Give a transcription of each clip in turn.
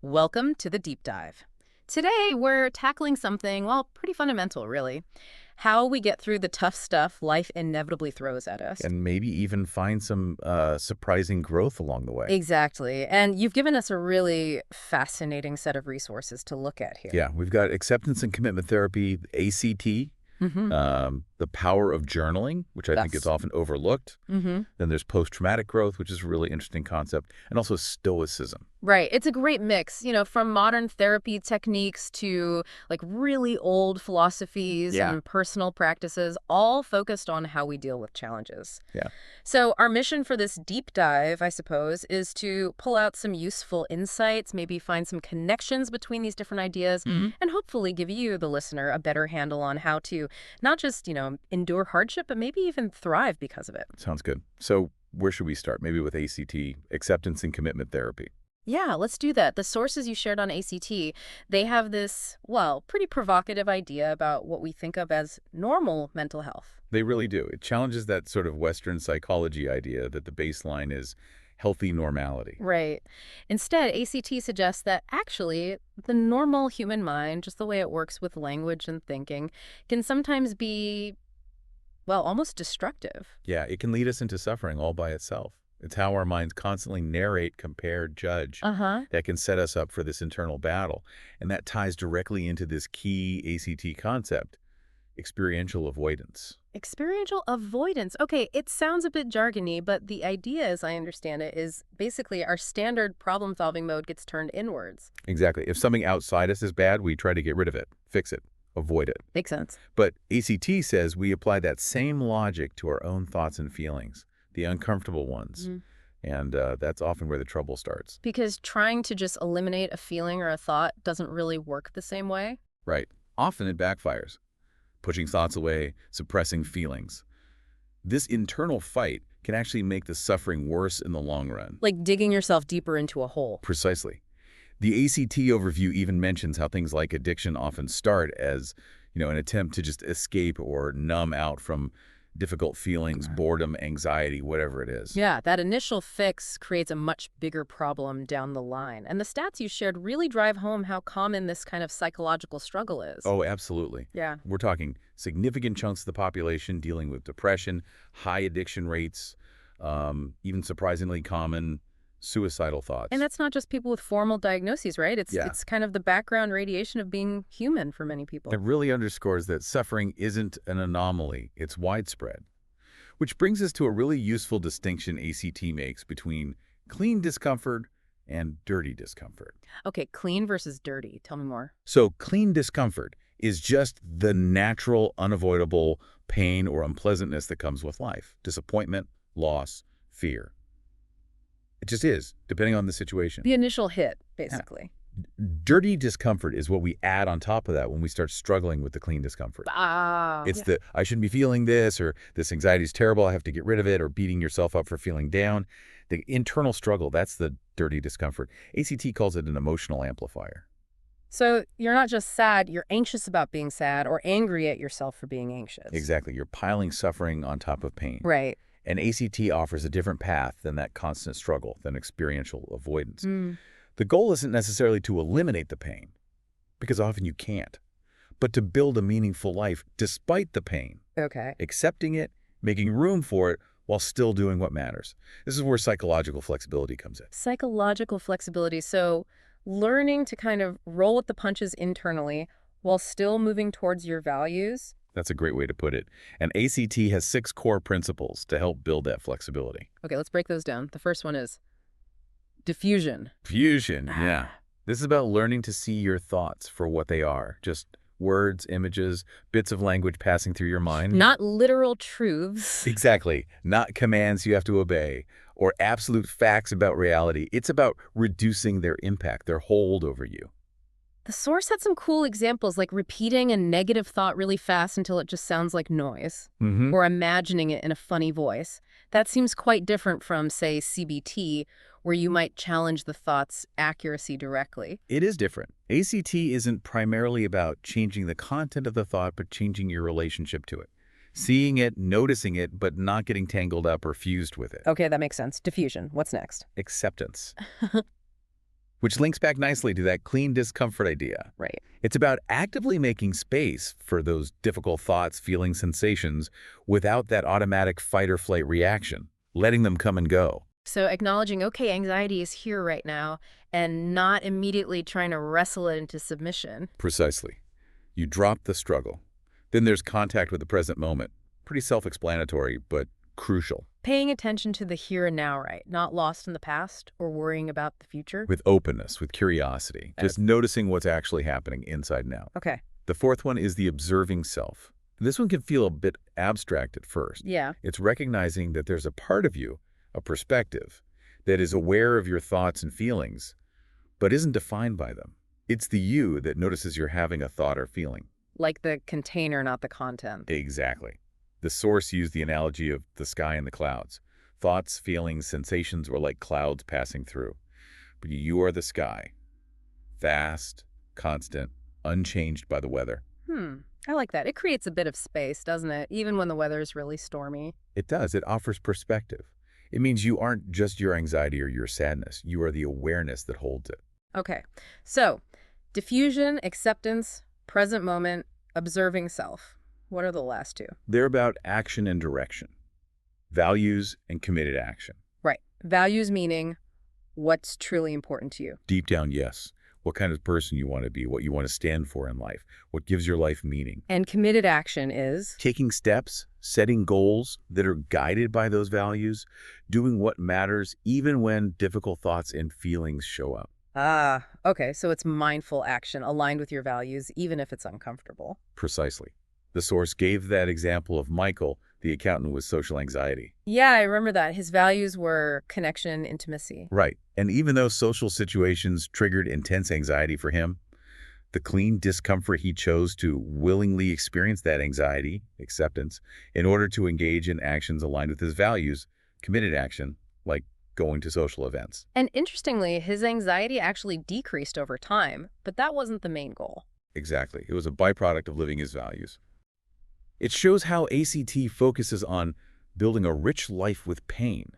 Welcome to the deep dive. Today, we're tackling something, well, pretty fundamental, really. How we get through the tough stuff life inevitably throws at us. And maybe even find some surprising growth along the way. Exactly. And you've given us a really fascinating set of resources to look at here. Yeah, we've got acceptance and commitment therapy, ACT, Mm-hmm. the power of journaling, which I think is Yes. often overlooked. Mm-hmm. Then there's post-traumatic growth, which is a really interesting concept, and also Stoicism. Right. It's a great mix, from modern therapy techniques to like really old philosophies Yeah. and personal practices, all focused on how we deal with challenges. Yeah. So our mission for this deep dive, I suppose, is to pull out some useful insights, maybe find some connections between these different ideas, Mhm. and hopefully give you, the listener, a better handle on how to not just, endure hardship, but maybe even thrive because of it. Sounds good. So where should we start? Maybe with ACT, acceptance and commitment therapy. Yeah, let's do that. The sources you shared on ACT, they have this, well, pretty provocative idea about what we think of as normal mental health. They really do. It challenges that sort of Western psychology idea that the baseline is healthy normality. Right. Instead, ACT suggests that actually the normal human mind, just the way it works with language and thinking, can sometimes be, well, almost destructive. Yeah, it can lead us into suffering all by itself. It's how our minds constantly narrate, compare, judge Uh-huh. that can set us up for this internal battle. And that ties directly into this key ACT concept, experiential avoidance. Experiential avoidance. Okay, it sounds a bit jargony, but the idea, as I understand it, is basically our standard problem-solving mode gets turned inwards. Exactly. If something outside us is bad, we try to get rid of it, fix it, avoid it. Makes sense. But ACT says we apply that same logic to our own thoughts and feelings, the uncomfortable ones. Mhm. And that's often where the trouble starts. Because trying to just eliminate a feeling or a thought doesn't really work the same way. Right. Often it backfires, pushing thoughts away, suppressing feelings. This internal fight can actually make the suffering worse in the long run. Like digging yourself deeper into a hole. Precisely. The ACT overview even mentions how things like addiction often start as, an attempt to just escape or numb out from difficult feelings, boredom, anxiety, whatever it is. Yeah, that initial fix creates a much bigger problem down the line. And the stats you shared really drive home how common this kind of psychological struggle is. Oh, absolutely. Yeah. We're talking significant chunks of the population dealing with depression, high addiction rates, even surprisingly common suicidal thoughts. And that's not just people with formal diagnoses, right? It's Yeah. it's kind of the background radiation of being human for many people. It really underscores that suffering isn't an anomaly, it's widespread. Which brings us to a really useful distinction ACT makes between clean discomfort and dirty discomfort. Okay, clean versus dirty. Tell me more. So clean discomfort is just the natural, unavoidable pain or unpleasantness that comes with life. Disappointment, loss, fear. It just is, depending on the situation. The initial hit, basically. Dirty discomfort is what we add on top of that when we start struggling with the clean discomfort. Ah. It's the, I shouldn't be feeling this, or this anxiety is terrible, I have to get rid of it, or beating yourself up for feeling down. The internal struggle, that's the dirty discomfort. ACT calls it an emotional amplifier. So you're not just sad, you're anxious about being sad or angry at yourself for being anxious. Exactly. You're piling suffering on top of pain. Right. And ACT offers a different path than that constant struggle, than experiential avoidance. The goal isn't necessarily to eliminate the pain, because often you can't, but to build a meaningful life despite the pain, Okay. accepting it, making room for it, while still doing what matters. This is where psychological flexibility comes in. Psychological flexibility. So learning to kind of roll with the punches internally while still moving towards your values. That's a great way to put it. And ACT has 6 core principles to help build that flexibility. Okay, let's break those down. The first one is diffusion. Fusion, yeah. This is about learning to see your thoughts for what they are. Just words, images, bits of language passing through your mind. Not literal truths. Exactly. Not commands you have to obey or absolute facts about reality. It's about reducing their impact, their hold over you. The source had some cool examples, like repeating a negative thought really fast until it just sounds like noise, or imagining it in a funny voice. That seems quite different from, say, CBT, where you might challenge the thought's accuracy directly. It is different. ACT isn't primarily about changing the content of the thought, but changing your relationship to it. Seeing it, noticing it, but not getting tangled up or fused with it. Okay, that makes sense. Diffusion. What's next? Acceptance. which links back nicely to that clean discomfort idea. Right. It's about actively making space for those difficult thoughts, feelings, sensations without that automatic fight or flight reaction, letting them come and go. So acknowledging, okay, anxiety is here right now, and not immediately trying to wrestle it into submission. Precisely. You drop the struggle. Then there's contact with the present moment. Pretty self-explanatory, but crucial. Paying attention to the here and now, right? Not lost in the past or worrying about the future. With openness, with curiosity, just noticing what's actually happening inside and out. Okay. The fourth one is the observing self. This one can feel a bit abstract at first. Yeah. It's recognizing that there's a part of you, a perspective, that is aware of your thoughts and feelings, but isn't defined by them. It's the you that notices you're having a thought or feeling. Like the container, not the content. Exactly. The source used the analogy of the sky and the clouds. Thoughts, feelings, sensations were like clouds passing through. But you are the sky. Vast, constant, unchanged by the weather. I like that. It creates a bit of space, doesn't it? Even when the weather is really stormy. It does. It offers perspective. It means you aren't just your anxiety or your sadness. You are the awareness that holds it. Okay. So, diffusion, acceptance, present moment, observing self. What are the last two? They're about action and direction. Values and committed action. Right. Values meaning what's truly important to you. Deep down, yes. What kind of person you want to be, what you want to stand for in life, what gives your life meaning. And committed action is? Taking steps, setting goals that are guided by those values, doing what matters even when difficult thoughts and feelings show up. Ah, okay. So it's mindful action aligned with your values, even if it's uncomfortable. Precisely. The source gave that example of Michael, the accountant with social anxiety. Yeah, I remember that. His values were connection and intimacy. Right. And even though social situations triggered intense anxiety for him, the clean discomfort he chose to willingly experience that anxiety, acceptance, in order to engage in actions aligned with his values, committed action, like going to social events. And interestingly, his anxiety actually decreased over time, but that wasn't the main goal. Exactly. It was a byproduct of living his values. It shows how ACT focuses on building a rich life with pain,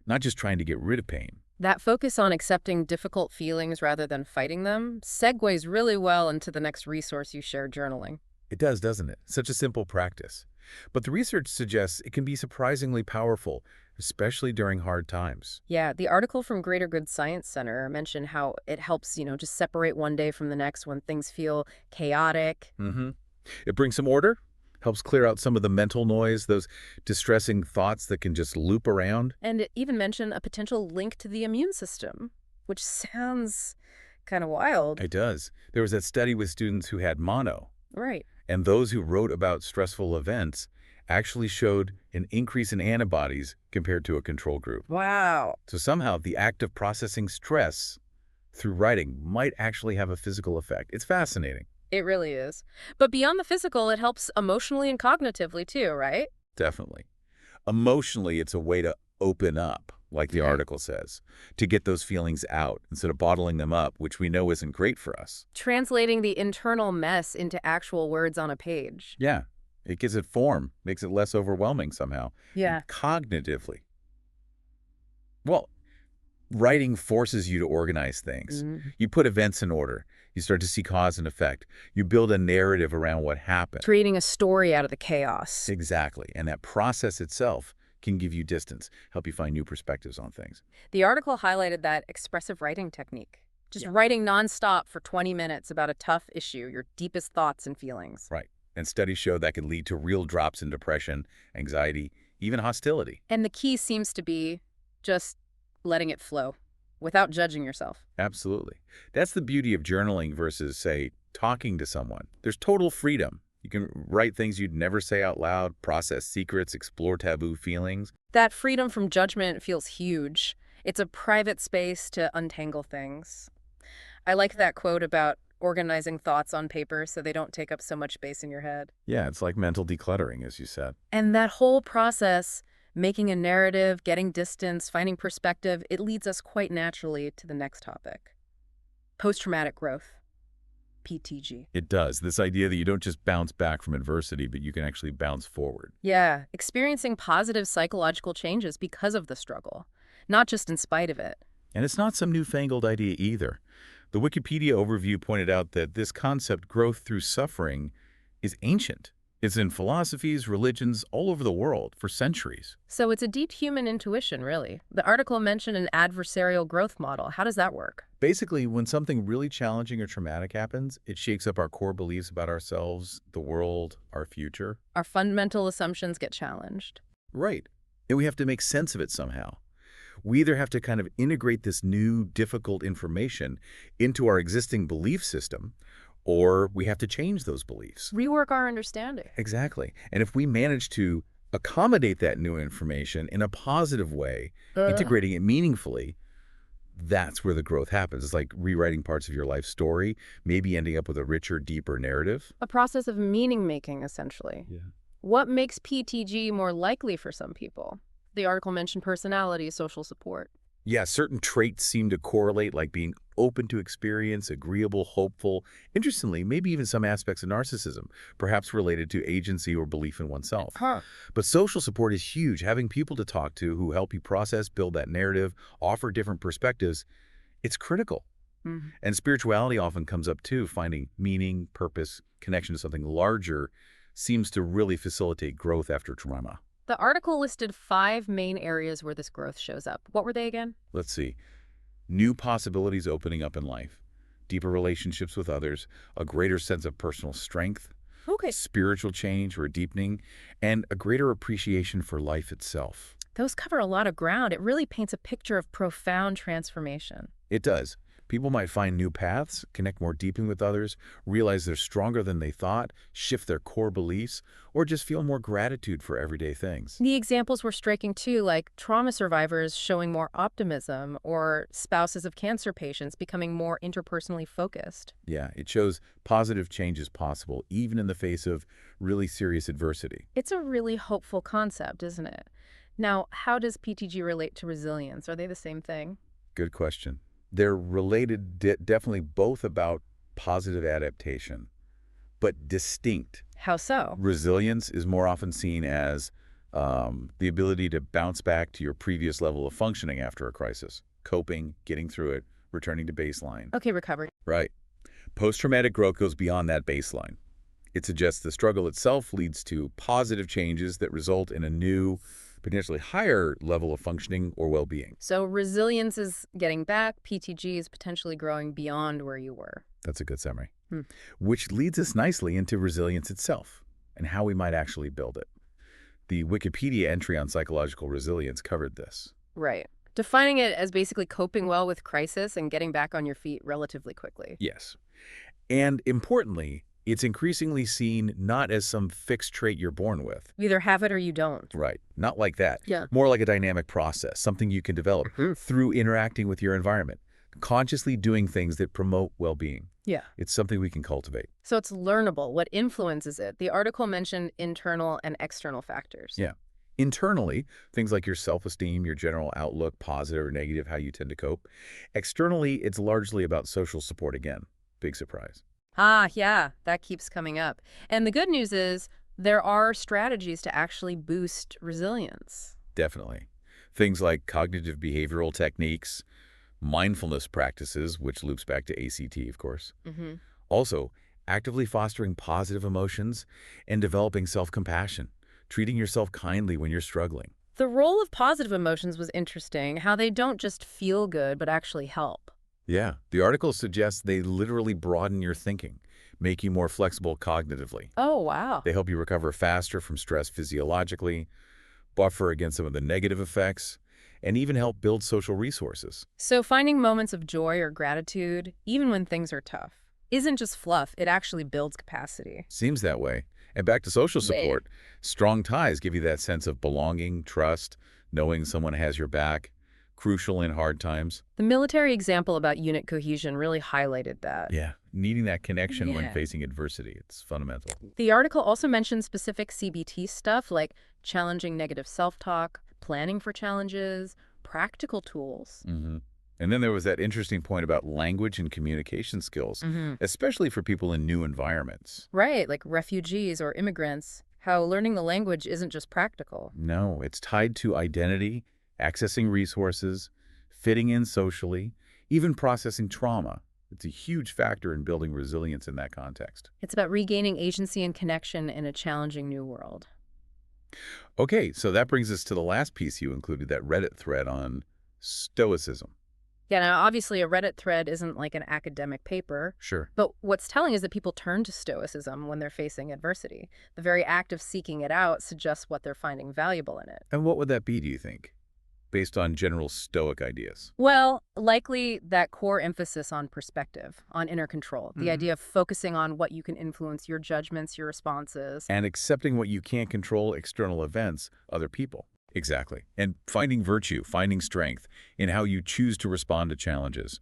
not just trying to get rid of pain. That focus on accepting difficult feelings rather than fighting them segues really well into the next resource you shared, journaling. It does, doesn't it? Such a simple practice. But the research suggests it can be surprisingly powerful, especially during hard times. Yeah, the article from Greater Good Science Center mentioned how it helps, just separate one day from the next when things feel chaotic. It brings some order, helps clear out some of the mental noise, those distressing thoughts that can just loop around. And it even mentioned a potential link to the immune system, which sounds kind of wild. It does. There was that study with students who had mono. Right. And those who wrote about stressful events actually showed an increase in antibodies compared to a control group. Wow. So somehow the act of processing stress through writing might actually have a physical effect. It's fascinating. It really is. But beyond the physical, it helps emotionally and cognitively too, right? Definitely. Emotionally, it's a way to open up, like the article says, to get those feelings out instead of bottling them up, which we know isn't great for us. Translating the internal mess into actual words on a page. Yeah. It gives it form, makes it less overwhelming somehow. Yeah. Cognitively. Well, writing forces you to organize things. You put events in order. You start to see cause and effect. You build a narrative around what happened. Creating a story out of the chaos. Exactly. And that process itself can give you distance, help you find new perspectives on things. The article highlighted that expressive writing technique. Just writing nonstop for 20 minutes about a tough issue, your deepest thoughts and feelings. Right. And studies show that can lead to real drops in depression, anxiety, even hostility. And the key seems to be just letting it flow without judging yourself. Absolutely. That's the beauty of journaling versus, say, talking to someone. There's total freedom. You can write things you'd never say out loud, process secrets, explore taboo feelings. That freedom from judgment feels huge. It's a private space to untangle things. I like that quote about organizing thoughts on paper so they don't take up so much space in your head. Yeah, it's like mental decluttering, as you said. And that whole process, making a narrative, getting distance, finding perspective, it leads us quite naturally to the next topic. Post-traumatic growth, PTG. It does. This idea that you don't just bounce back from adversity, but you can actually bounce forward. Yeah, experiencing positive psychological changes because of the struggle, not just in spite of it. And it's not some newfangled idea either. The Wikipedia overview pointed out that this concept, growth through suffering, is ancient. It's in philosophies, religions all over the world for centuries. So it's a deep human intuition, really. The article mentioned an adversarial growth model. How does that work? Basically, when something really challenging or traumatic happens, it shakes up our core beliefs about ourselves, the world, our future. Our fundamental assumptions get challenged. Right. And we have to make sense of it somehow. We either have to kind of integrate this new, difficult information into our existing belief system, or we have to change those beliefs. Rework our understanding. Exactly. And if we manage to accommodate that new information in a positive way, integrating it meaningfully, that's where the growth happens. It's like rewriting parts of your life story, maybe ending up with a richer, deeper narrative. A process of meaning-making, essentially. Yeah. What makes PTG more likely for some people? The article mentioned personality, social support. Yeah, certain traits seem to correlate, like being open to experience, agreeable, hopeful. Interestingly, maybe even some aspects of narcissism, perhaps related to agency or belief in oneself. But social support is huge. Having people to talk to who help you process, build that narrative, offer different perspectives, it's critical. And spirituality often comes up too. Finding meaning, purpose, connection to something larger seems to really facilitate growth after trauma. The article listed 5 main areas where this growth shows up. What were they again? Let's see. New possibilities opening up in life, deeper relationships with others, a greater sense of personal strength, spiritual change or deepening, and a greater appreciation for life itself. Those cover a lot of ground. It really paints a picture of profound transformation. It does. People might find new paths, connect more deeply with others, realize they're stronger than they thought, shift their core beliefs, or just feel more gratitude for everyday things. The examples were striking too, like trauma survivors showing more optimism or spouses of cancer patients becoming more interpersonally focused. Yeah, it shows positive change is possible, even in the face of really serious adversity. It's a really hopeful concept, isn't it? Now, how does PTG relate to resilience? Are they the same thing? Good question. They're related, definitely both about positive adaptation, but distinct. How so? Resilience is more often seen as the ability to bounce back to your previous level of functioning after a crisis, coping, getting through it, returning to baseline. Okay, recovery. Right. Post-traumatic growth goes beyond that baseline. It suggests the struggle itself leads to positive changes that result in a new, potentially higher level of functioning or well-being. So resilience is getting back, PTG is potentially growing beyond where you were. That's a good summary. Which leads us nicely into resilience itself and how we might actually build it. The Wikipedia entry on psychological resilience covered this. Right. Defining it as basically coping well with crisis and getting back on your feet relatively quickly. Yes. And importantly, it's increasingly seen not as some fixed trait you're born with. You either have it or you don't. Right. Not like that. Yeah. More like a dynamic process, something you can develop through interacting with your environment, consciously doing things that promote well-being. Yeah. It's something we can cultivate. So it's learnable. What influences it? The article mentioned internal and external factors. Yeah. Internally, things like your self-esteem, your general outlook, positive or negative, how you tend to cope. Externally, it's largely about social support again. Big surprise. Ah, yeah, that keeps coming up. And the good news is there are strategies to actually boost resilience. Definitely. Things like cognitive behavioral techniques, mindfulness practices, which loops back to ACT, of course. Also, actively fostering positive emotions and developing self-compassion, treating yourself kindly when you're struggling. The role of positive emotions was interesting, how they don't just feel good, but actually help. Yeah, the article suggests they literally broaden your thinking, make you more flexible cognitively. Oh, wow. They help you recover faster from stress physiologically, buffer against some of the negative effects, and even help build social resources. So finding moments of joy or gratitude, even when things are tough, isn't just fluff, it actually builds capacity. Seems that way. And back to social support, strong ties give you that sense of belonging, trust, knowing someone has your back. Crucial in hard times. The military example about unit cohesion really highlighted that. Yeah, needing that connection when facing adversity. It's fundamental. The article also mentioned specific CBT stuff like challenging negative self-talk, planning for challenges, practical tools. And then there was that interesting point about language and communication skills, especially for people in new environments. Right, like refugees or immigrants, how learning the language isn't just practical. No, it's tied to identity, accessing resources, fitting in socially, even processing trauma. It's a huge factor in building resilience in that context. It's about regaining agency and connection in a challenging new world. Okay, so that brings us to the last piece you included, that Reddit thread on Stoicism. Yeah, now obviously a Reddit thread isn't like an academic paper, Sure. but what's telling is that people turn to Stoicism when they're facing adversity. The very act of seeking it out suggests what they're finding valuable in it. And what would that be, do you think, based on general Stoic ideas? Well, likely that core emphasis on perspective, on inner control, the idea of focusing on what you can influence, your judgments, your responses. And accepting what you can't control, external events, other people. Exactly. And finding virtue, finding strength in how you choose to respond to challenges,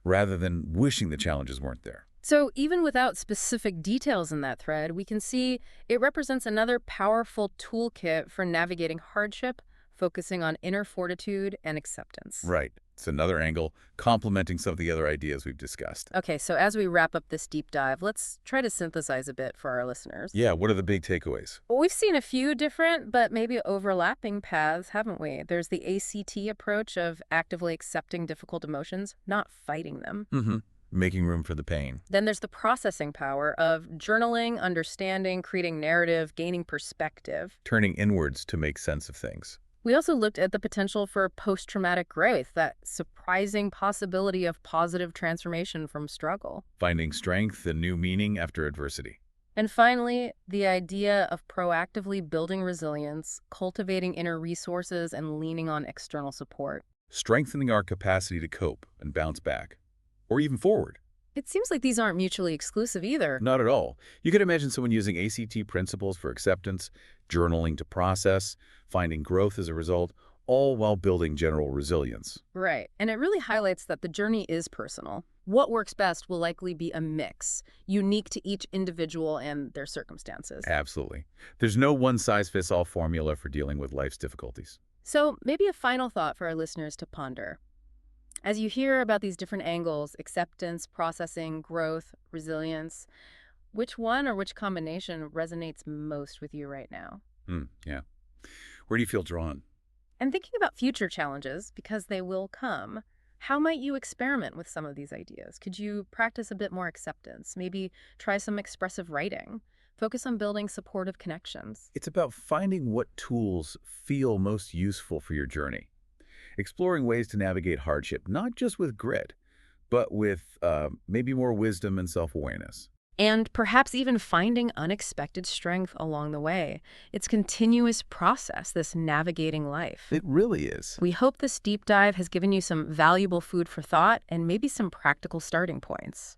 rather than wishing the challenges weren't there. So even without specific details in that thread, we can see it represents another powerful toolkit for navigating hardship, focusing on inner fortitude and acceptance. Right. It's another angle, complementing some of the other ideas we've discussed. Okay, so as we wrap up this deep dive, let's try to synthesize a bit for our listeners. Yeah, what are the big takeaways? Well, we've seen a few different but maybe overlapping paths, haven't we? There's the ACT approach of actively accepting difficult emotions, not fighting them. Making room for the pain. Then there's the processing power of journaling, understanding, creating narrative, gaining perspective. Turning inwards to make sense of things. We also looked at the potential for post-traumatic growth, that surprising possibility of positive transformation from struggle. Finding strength and new meaning after adversity. And finally, the idea of proactively building resilience, cultivating inner resources, and leaning on external support. Strengthening our capacity to cope and bounce back. Or even forward. It seems like these aren't mutually exclusive either. Not at all. You could imagine someone using ACT principles for acceptance, journaling to process, finding growth as a result, all while building general resilience. Right. And it really highlights that the journey is personal. What works best will likely be a mix, unique to each individual and their circumstances. Absolutely. There's no one-size-fits-all formula for dealing with life's difficulties. So maybe a final thought for our listeners to ponder. As you hear about these different angles, acceptance, processing, growth, resilience, which one or which combination resonates most with you right now? Yeah. Where do you feel drawn? And thinking about future challenges, because they will come, how might you experiment with some of these ideas? Could you practice a bit more acceptance? Maybe try some expressive writing? Focus on building supportive connections? It's about finding what tools feel most useful for your journey. Exploring ways to navigate hardship, not just with grit, but with maybe more wisdom and self-awareness. And perhaps even finding unexpected strength along the way. It's continuous process, this navigating life. It really is. We hope this deep dive has given you some valuable food for thought and maybe some practical starting points.